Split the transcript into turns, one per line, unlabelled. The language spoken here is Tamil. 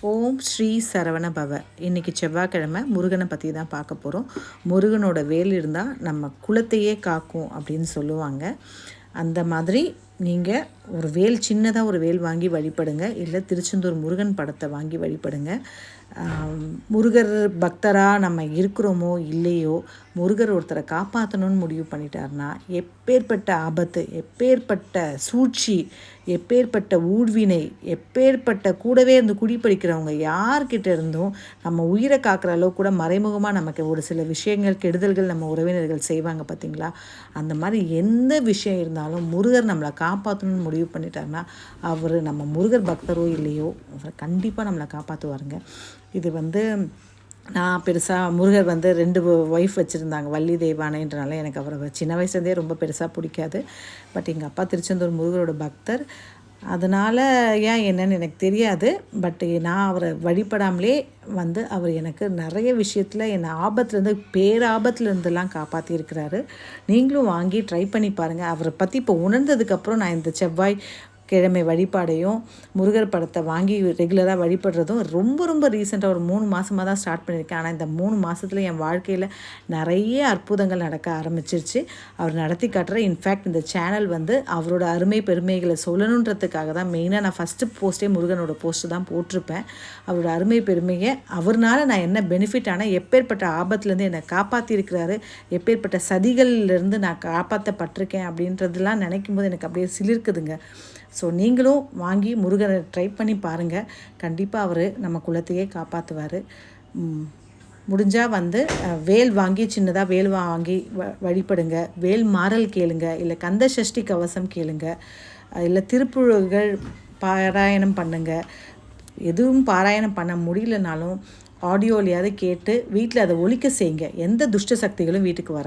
ஓம் ஸ்ரீ சரவண பவ. இன்றைக்கி செவ்வாய்க்கிழமை முருகனை பற்றி தான் பார்க்க போகிறோம். முருகனோட வேல் இருந்தால் நம்ம குலத்தையே காக்கும் அப்படின்னு சொல்லுவாங்க. அந்த மாதிரி நீங்கள் ஒரு வேல் சின்னதாக ஒரு வேல் வாங்கி வழிபடுங்க, இல்லை திருச்செந்தூர் முருகன் படத்தை வாங்கி வழிபடுங்க. முருகர் பக்தராக நம்ம இருக்கிறோமோ இல்லையோ, முருகர் ஒருத்தரை காப்பாற்றணும்னு முடிவு பண்ணிட்டார்னா எப்பேற்பட்ட ஆபத்து, எப்பேற்பட்ட சூழ்ச்சி, எப்பேற்பட்ட ஊழ்வினை, எப்பேற்பட்ட கூடவே இருந்து குடிப்படிக்கிறவங்க யார்கிட்ட இருந்தும் நம்ம உயிரை காக்கிற அளவு கூட மறைமுகமாக நமக்கு ஒரு சில விஷயங்கள், கெடுதல்கள் நம்ம உறவினர்கள் செய்வாங்க பார்த்தீங்களா. அந்த மாதிரி எந்த விஷயம் இருந்தாலும் முருகர் நம்மளை காப்பாற்றணும்னு முடிவு பண்ணிட்டாருன்னா அவர் நம்ம முருகர் பக்தரோ இல்லையோ அவர் கண்டிப்பாக நம்மளை காப்பாற்றுவாருங்க. இது நான் பெருசாக முருகர் 2 ஒய்ஃப் வச்சுருந்தாங்க, வள்ளி தெய்வானைன்றனால எனக்கு அவரை சின்ன வயசுலேருந்தே ரொம்ப பெருசாக பிடிக்காது. பட் எங்கள் அப்பா திருச்செந்தூர் முருகரோட பக்தர், அதனால் ஏன் என்னன்னு எனக்கு தெரியாது. பட் நான் அவரை வழிபடாமலே அவர் எனக்கு நிறைய விஷயத்தில் என்னை ஆபத்துலேருந்து, பேராபத்துலேருந்துலாம் காப்பாற்றியிருக்கிறாரு. நீங்களும் வாங்கி ட்ரை பண்ணி பாருங்கள். அவரை பற்றி இப்போ உணர்ந்ததுக்கப்புறம் நான் இந்த செவ்வாய் கிழமை வழிபாடையும் முருகர் படத்தை வாங்கி ரெகுலராக வழிபடுறதும் ரொம்ப ரீசெண்டாக ஒரு 3 மாதமாக தான் ஸ்டார்ட் பண்ணியிருக்கேன். ஆனால் இந்த 3 மாதத்தில் என் வாழ்க்கையில் நிறைய அற்புதங்கள் நடக்க ஆரம்பிச்சிருச்சு. அவர் நடத்தி காட்டுற இன்ஃபேக்ட் இந்த சேனல் அவரோட அருமை பெருமைகளை சொல்லணுன்றதுக்காக தான் மெயினாக நான் ஃபஸ்ட்டு போஸ்ட்டே முருகனோட போஸ்ட்டு தான் போட்டிருப்பேன். அவரோட அருமை பெருமையை, அவர்னால நான் என்ன பெனிஃபிட் ஆனால் எப்பேற்பட்ட ஆபத்துலேருந்து என்னை காப்பாற்றிருக்கிறாரு, எப்பேற்பட்ட சதிகள்லேருந்து நான் காப்பாற்றப்பட்டிருக்கேன் அப்படின்றதெல்லாம் நினைக்கும் போது எனக்கு அப்படியே சிலிர்க்குதுங்க. ஸோ நீங்களும் வாங்கி முருகனை ட்ரை பண்ணி பாருங்கள். கண்டிப்பாக அவர் நம்ம குலத்தையே காப்பாற்றுவார். முடிஞ்சால் வேல் வாங்கி, சின்னதாக வேல் வாங்கி வழிபடுங்க. வேல் மாறல் கேளுங்க, இல்லை கந்த சஷ்டி கவசம் கேளுங்க, இல்லை திருப்புகழ் பாராயணம் பண்ணுங்க. எதுவும் பாராயணம் பண்ண முடியலனாலும் ஆடியோலையாவது கேட்டு வீட்டில் அதை ஒலிக்க செய்யுங்க. எந்த துஷ்ட சக்திகளும் வீட்டுக்கு வராது.